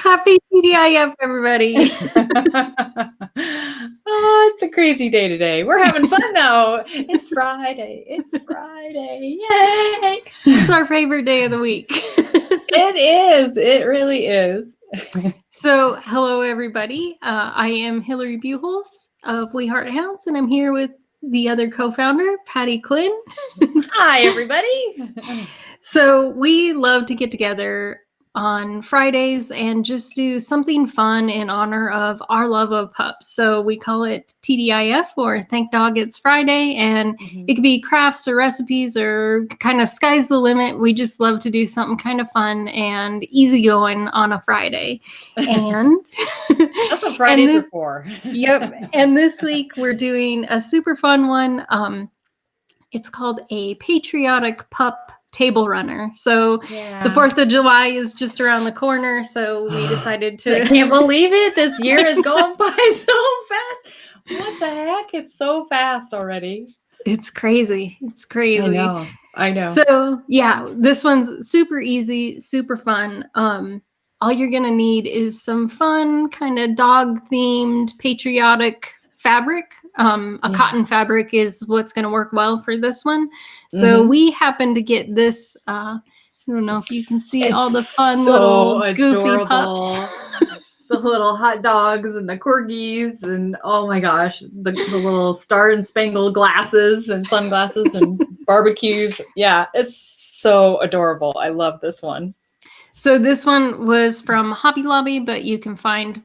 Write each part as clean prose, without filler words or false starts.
Happy TDIF, everybody. Oh, it's a crazy day today. We're having fun though. It's Friday. It's Friday. Yay! It's our favorite day of the week. It is. It really is. So, hello, everybody. I am Hillary Buchholz of We Heart Hounds, and I'm here with the other co-founder, Patty Quinn. Hi, everybody. So, we love to get together on Fridays and just do something fun in honor of our love of pups. So we call it TDIF, or Thank Dog It's Friday, and it could be crafts or recipes or kind of sky's the limit. We just love to do something kind of fun and easygoing on a Friday. And that's what Fridays are for. Yep. And this week we're doing a super fun one. It's called a Patriotic Pup Table Runner. So the 4th of July is just around the corner. So we decided to. I can't believe it. This year is going by so fast. What the heck? It's so fast already. It's crazy. It's crazy. I know. So yeah, this one's super easy, super fun. All you're going to need is some fun kind of dog themed patriotic fabric. A cotton fabric is what's going to work well for this one. So we happen to get this, I don't know if you can see all the fun little goofy pups. The little hot dogs and the corgis and oh my gosh, the little star and spangled glasses and sunglasses and barbecues. Yeah, it's so adorable. I love this one. So this one was from Hobby Lobby, but you can find,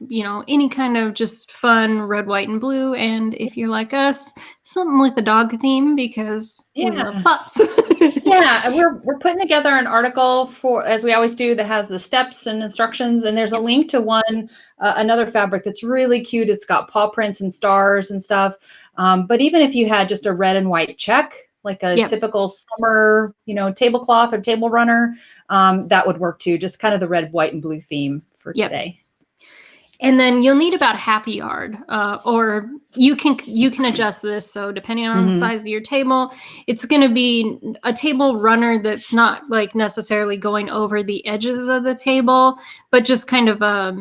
any kind of just fun red, white, and blue. And if you're like us, something with a dog theme because we love pups. Yeah, we're putting together an article for, as we always do, that has the steps and instructions. And there's a link to another fabric that's really cute. It's got paw prints and stars and stuff. But even if you had just a red and white check, like a typical summer, tablecloth or table runner, that would work too. Just kind of the red, white, and blue theme for today. And then you'll need about half a yard, or you can adjust this. So depending on the size of your table, it's going to be a table runner that's not like necessarily going over the edges of the table, but just kind of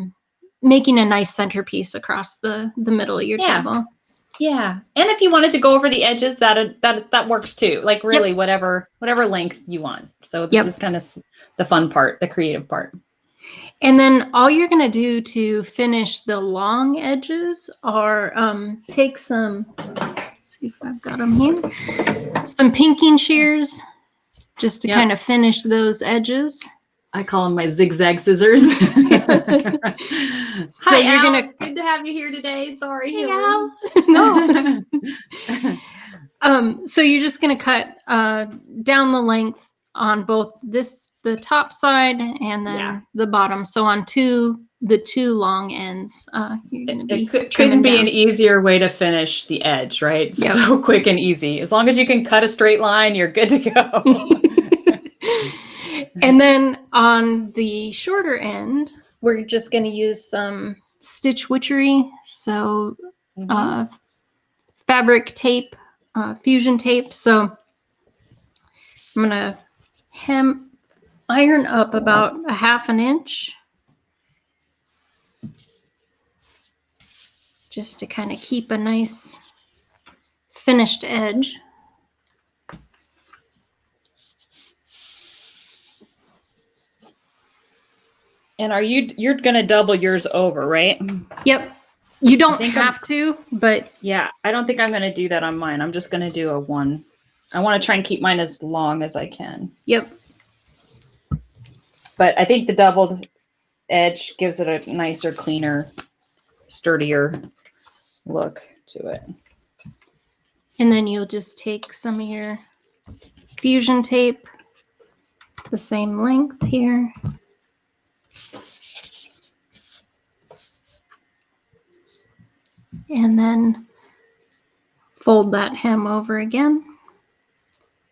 making a nice centerpiece across the middle of your table. Yeah. And if you wanted to go over the edges, that works too. Like really whatever length you want. So this is kind of the fun part, the creative part. And then all you're going to do to finish the long edges are take some, let's see if I've got them here, some pinking shears just to kind of finish those edges. I call them my zigzag scissors. So Hi, you're Al. It's good to have you here today. Sorry. Hey, Al. No. So you're just going to cut down the length on both the top side and then the bottom. So on the two long ends, you're going to be couldn't be an easier way to finish the edge, right? So quick and easy. As long as you can cut a straight line, you're good to go. And then on the shorter end, we're just going to use some stitch witchery. So fabric tape, fusion tape. So I'm going to iron up about a half an inch just to kind of keep a nice finished edge. And you're going to double yours over, right? Yep. You don't have to, but yeah, I don't think I'm going to do that on mine. I'm just going to do a one. I want to try and keep mine as long as I can. Yep. But I think the doubled edge gives it a nicer, cleaner, sturdier look to it. And then you'll just take some of your fusion tape, the same length here. And then fold that hem over again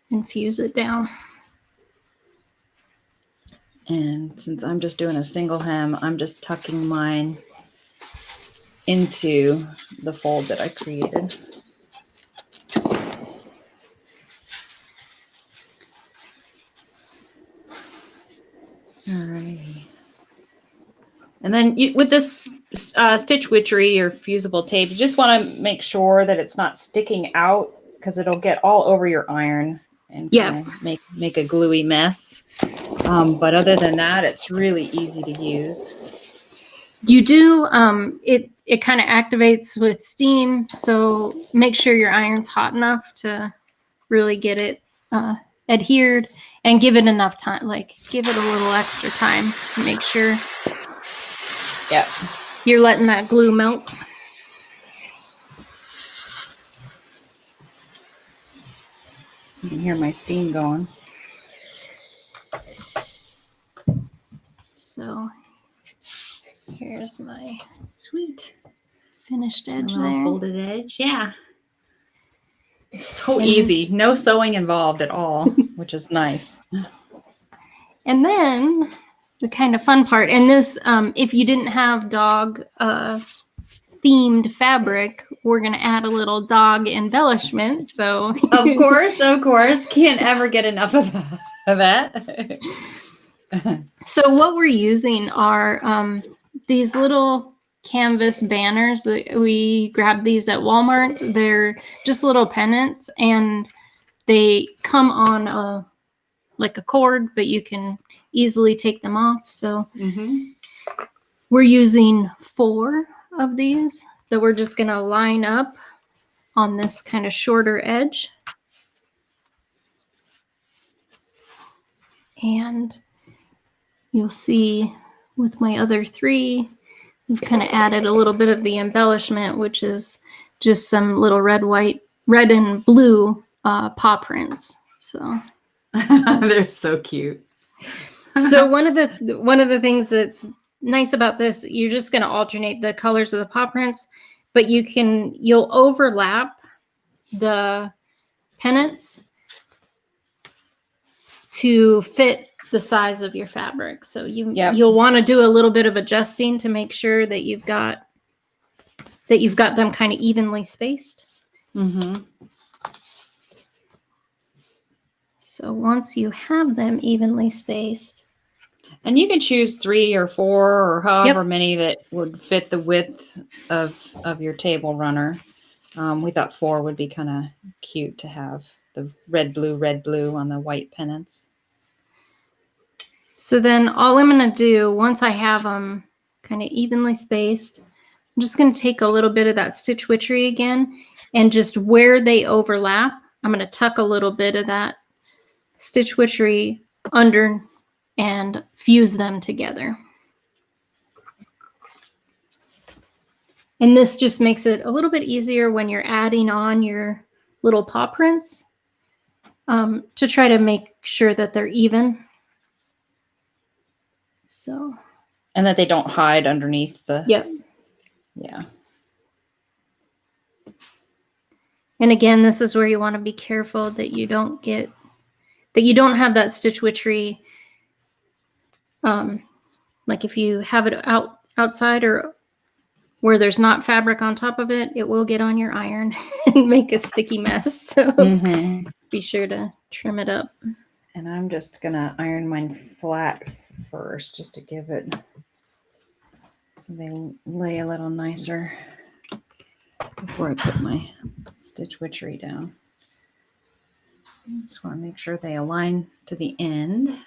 and fuse it down. And since I'm just doing a single hem, I'm just tucking mine into the fold that I created. All right. And then with this Stitch Witchery or fusible tape, you just want to make sure that it's not sticking out because it'll get all over your iron and kind of make a gluey mess. But other than that, it's really easy to use. You do, it kind of activates with steam, so make sure your iron's hot enough to really get it adhered, and give it enough time, like give it a little extra time to make sure you're letting that glue melt. You can hear my steam going. So here's my sweet finished edge there. Folded edge, yeah. It's so easy. No sewing involved at all, which is nice. And then the kind of fun part, and this, if you didn't have dog themed fabric, we're going to add a little dog embellishment. So of course. Can't ever get enough of that. So what we're using are these little canvas banners that we grabbed these at Walmart. They're just little pennants, and they come on like a cord, but you can easily take them off. So we're using 4 of these that we're just going to line up on this kind of shorter edge. And you'll see with my other 3, we've kind of added a little bit of the embellishment, which is just some little red and blue paw prints. So they're so cute. So one of the things that's nice about this, you're just going to alternate the colors of the paw prints, but you'll overlap the pennants to fit the size of your fabric. So you'll want to do a little bit of adjusting to make sure that you've got them kind of evenly spaced. So once you have them evenly spaced, and you can choose 3 or 4 or however many that would fit the width of your table runner. We thought 4 would be kind of cute to have the red blue on the white pennants. So then all I'm going to do, once I have them kind of evenly spaced, I'm just going to take a little bit of that Stitch Witchery again, and just where they overlap, I'm going to tuck a little bit of that Stitch Witchery under and fuse them together. And this just makes it a little bit easier when you're adding on your little paw prints to try to make sure that they're even. So. And that they don't hide underneath the. Yep. Yeah. And again, this is where you want to be careful that you don't have that Stitch Witchery. Like if you have it outside or where there's not fabric on top of it, it will get on your iron and make a sticky mess. So be sure to trim it up. And I'm just gonna iron mine flat first, just to give it so they lay a little nicer before I put my Stitch Witchery down. Just want to make sure they align to the end.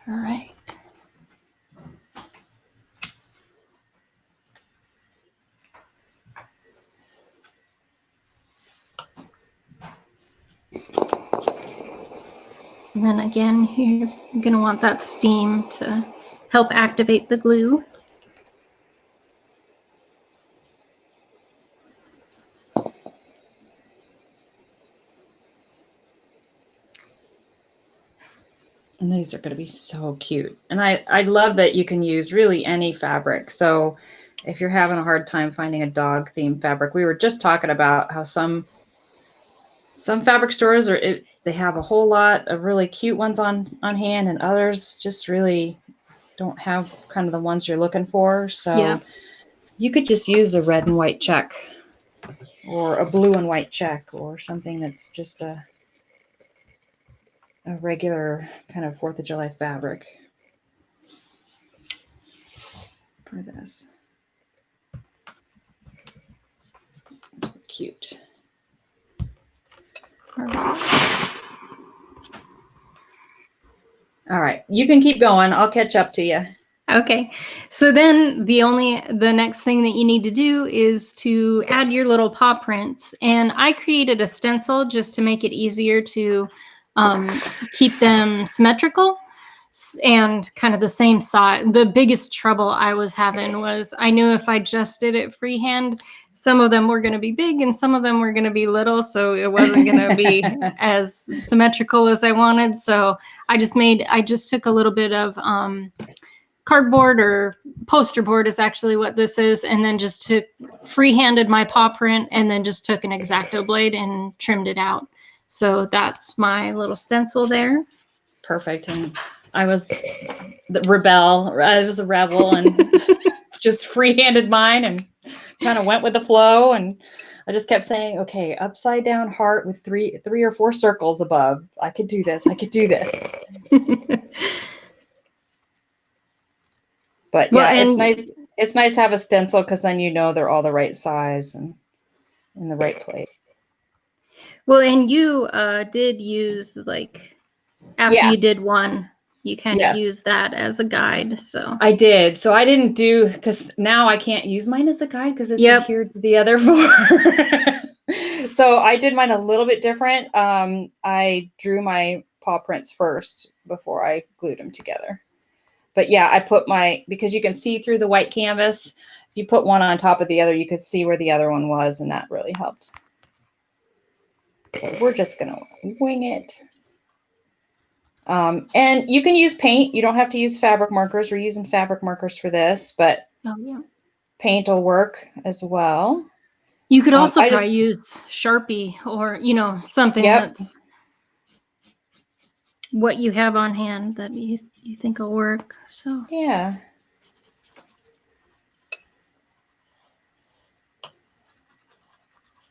All right. And then again, you're going to want that steam to help activate the glue. And these are going to be so cute. And I love that you can use really any fabric. So if you're having a hard time finding a dog themed fabric, we were just talking about how some fabric stores they have a whole lot of really cute ones on hand, and others just really don't have kind of the ones you're looking for. So you could just use a red and white check or a blue and white check or something that's just a a regular kind of 4th of July fabric for this. Cute. All right, you can keep going. I'll catch up to you. Okay, so then the next thing that you need to do is to add your little paw prints. And I created a stencil just to make it easier to keep them symmetrical and kind of the same size. The biggest trouble I was having was I knew if I just did it freehand, some of them were going to be big and some of them were going to be little. So it wasn't going to be as symmetrical as I wanted. So I just took a little bit of cardboard, or poster board is actually what this is, and then just took freehanded my paw print and then just took an X-Acto blade and trimmed it out. So that's my little stencil there. Perfect. And I was a rebel and just freehanded mine and kind of went with the flow. And I just kept saying, okay, upside down heart with three or four circles above. I could do this. I could do this. But yeah, it's nice. It's nice to have a stencil because then you know they're all the right size and in the right place. Well, and you did use, like, after you did one, you kind of used that as a guide. So I did. So I didn't do, because now I can't use mine as a guide because it's adhered to the other four. So I did mine a little bit different. I drew my paw prints first before I glued them together. But yeah, I put because you can see through the white canvas. If you put one on top of the other, you could see where the other one was, and that really helped. But we're just going to wing it. And you can use paint. You don't have to use fabric markers. We're using fabric markers for this, but paint will work as well. You could also probably use Sharpie or, something that's what you have on hand that you think will work. So yeah.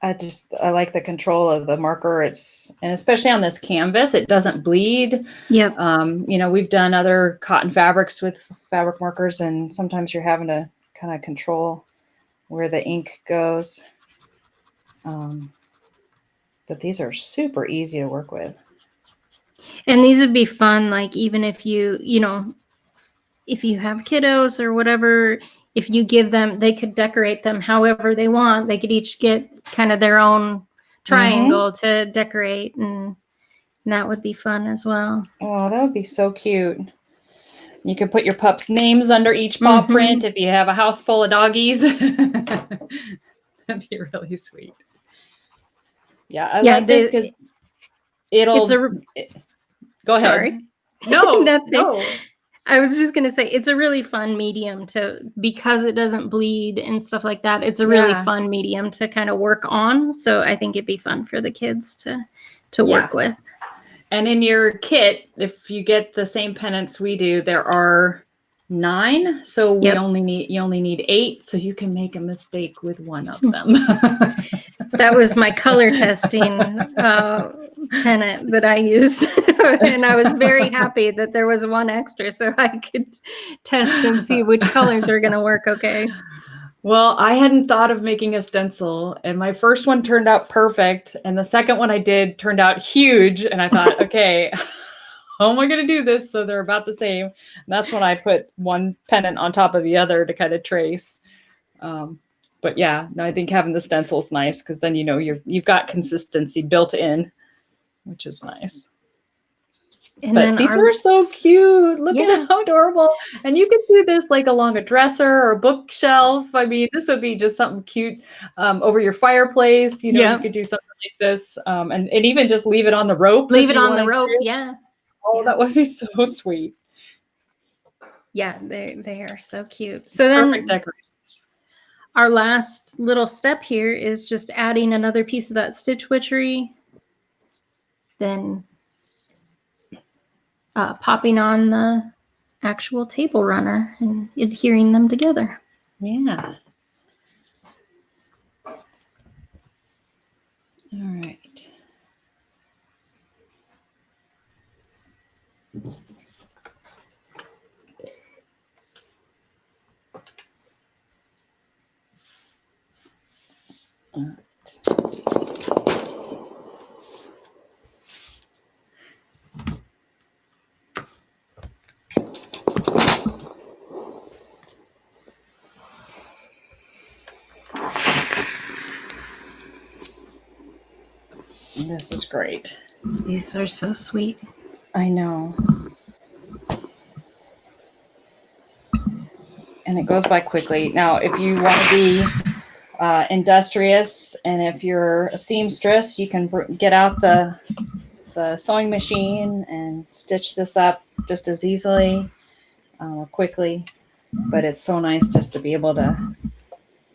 I like the control of the marker. And especially on this canvas, it doesn't bleed. Yep. We've done other cotton fabrics with fabric markers, and sometimes you're having to kind of control where the ink goes. But these are super easy to work with. And these would be fun, like, even if if you have kiddos or whatever, if you give them, they could decorate them however they want. They could each get kind of their own triangle to decorate, and that would be fun as well. Oh, that would be so cute. You could put your pups' names under each paw print if you have a house full of doggies. That'd be really sweet. Yeah, I like this because go ahead. Sorry. No, no. I was just going to say, it's a really fun medium because it doesn't bleed and stuff like that. It's a really fun medium to kind of work on. So I think it'd be fun for the kids to work with. And in your kit, if you get the same pennants we do, there are 9. So you only need 8. So you can make a mistake with one of them. That was my color testing pennant that I used. And I was very happy that there was one extra so I could test and see which colors are going to work okay. Well, I hadn't thought of making a stencil, and my first one turned out perfect. And the second one I did turned out huge. And I thought, okay, how am I going to do this so they're about the same? And that's when I put one pennant on top of the other to kind of trace. But yeah, no, I think having the stencil is nice because then you've got consistency built in, which is nice. And but these are so cute. Look at how adorable. And you could do this like along a dresser or a bookshelf. I mean, this would be just something cute over your fireplace. You could do something like this and even just leave it on the rope. Leave it on the rope, yeah. Oh, that would be so sweet. Yeah, they are so cute. So then perfect decorations. Our last little step here is just adding another piece of that stitch witchery. Then popping on the actual table runner and adhering them together. Yeah. All right. This is great. These are so sweet. I know. And it goes by quickly. Now, if you want to be industrious, and if you're a seamstress, you can get out the sewing machine and stitch this up just as easily, quickly. But it's so nice just to be able to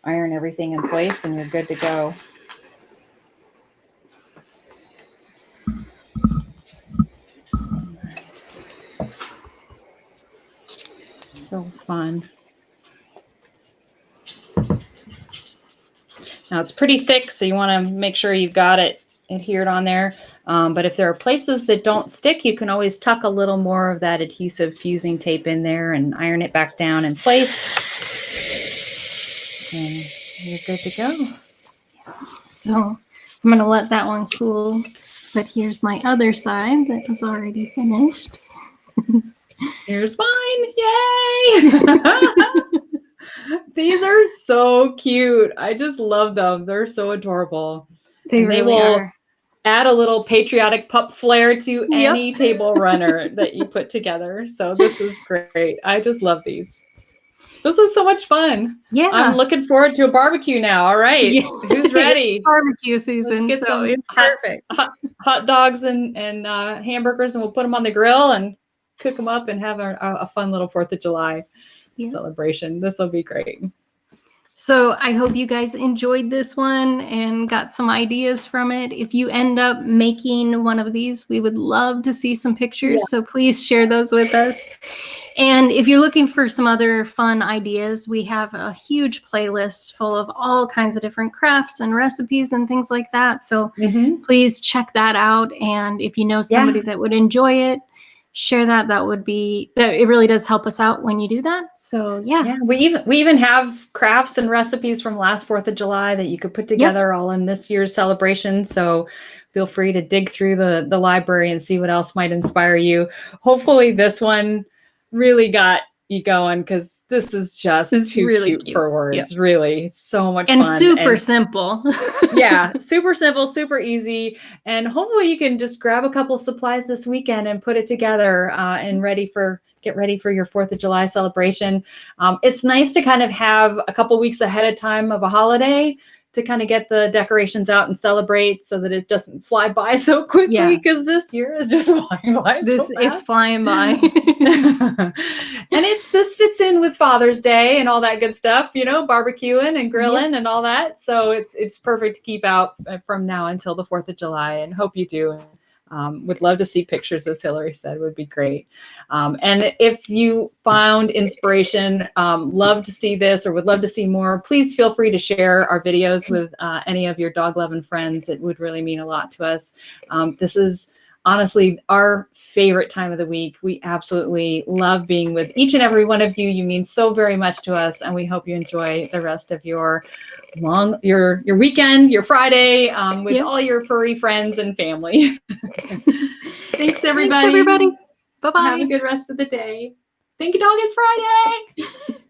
iron everything in place and you're good to go. So fun. Now it's pretty thick, so you want to make sure you've got it adhered on there. But if there are places that don't stick, you can always tuck a little more of that adhesive fusing tape in there and iron it back down in place. And you're good to go. So I'm going to let that one cool. But here's my other side that is already finished. Here's mine. Yay! These are so cute. I just love them. They're so adorable. They really are. Add a little patriotic pup flair to any table runner that you put together. So this is great. I just love these. This was so much fun. Yeah. I'm looking forward to a barbecue now. All right. Yeah. Who's ready? It's barbecue season. Let's get some it's perfect. Hot dogs and hamburgers, and we'll put them on the grill and cook them up and have a fun little 4th of July celebration. This will be great. So I hope you guys enjoyed this one and got some ideas from it. If you end up making one of these, we would love to see some pictures. Yeah. So please share those with us. And if you're looking for some other fun ideas, we have a huge playlist full of all kinds of different crafts and recipes and things like that. So please check that out. And if you know somebody that would enjoy it, share that. It really does help us out when you do that. So yeah. We even have crafts and recipes from last 4th of July that you could put together all in this year's celebration. So feel free to dig through the library and see what else might inspire you. Hopefully this one really got you going, because this is just too really cute for words. Really, it's so much fun. And super simple. Super simple, super easy. And hopefully you can just grab a couple supplies this weekend and put it together and get ready for your 4th of July celebration. It's nice to kind of have a couple weeks ahead of time of a holiday to kind of get the decorations out and celebrate, so that it doesn't fly by so quickly, because this year is just flying by so fast. It's flying by. And this fits in with Father's Day and all that good stuff, barbecuing and grilling and all that. So it's perfect to keep out from now until the 4th of July, and hope you do. Would love to see pictures, as Hillary said, would be great. And if you found inspiration, love to see this or would love to see more, please feel free to share our videos with any of your dog-loving friends. It would really mean a lot to us. This is honestly our favorite time of the week. We absolutely love being with each and every one of you. You mean so very much to us, and we hope you enjoy the rest of your weekend, your Friday, with all your furry friends and family. Thanks, everybody. Bye-bye. Have a good rest of the day. Thank you, dog. It's Friday.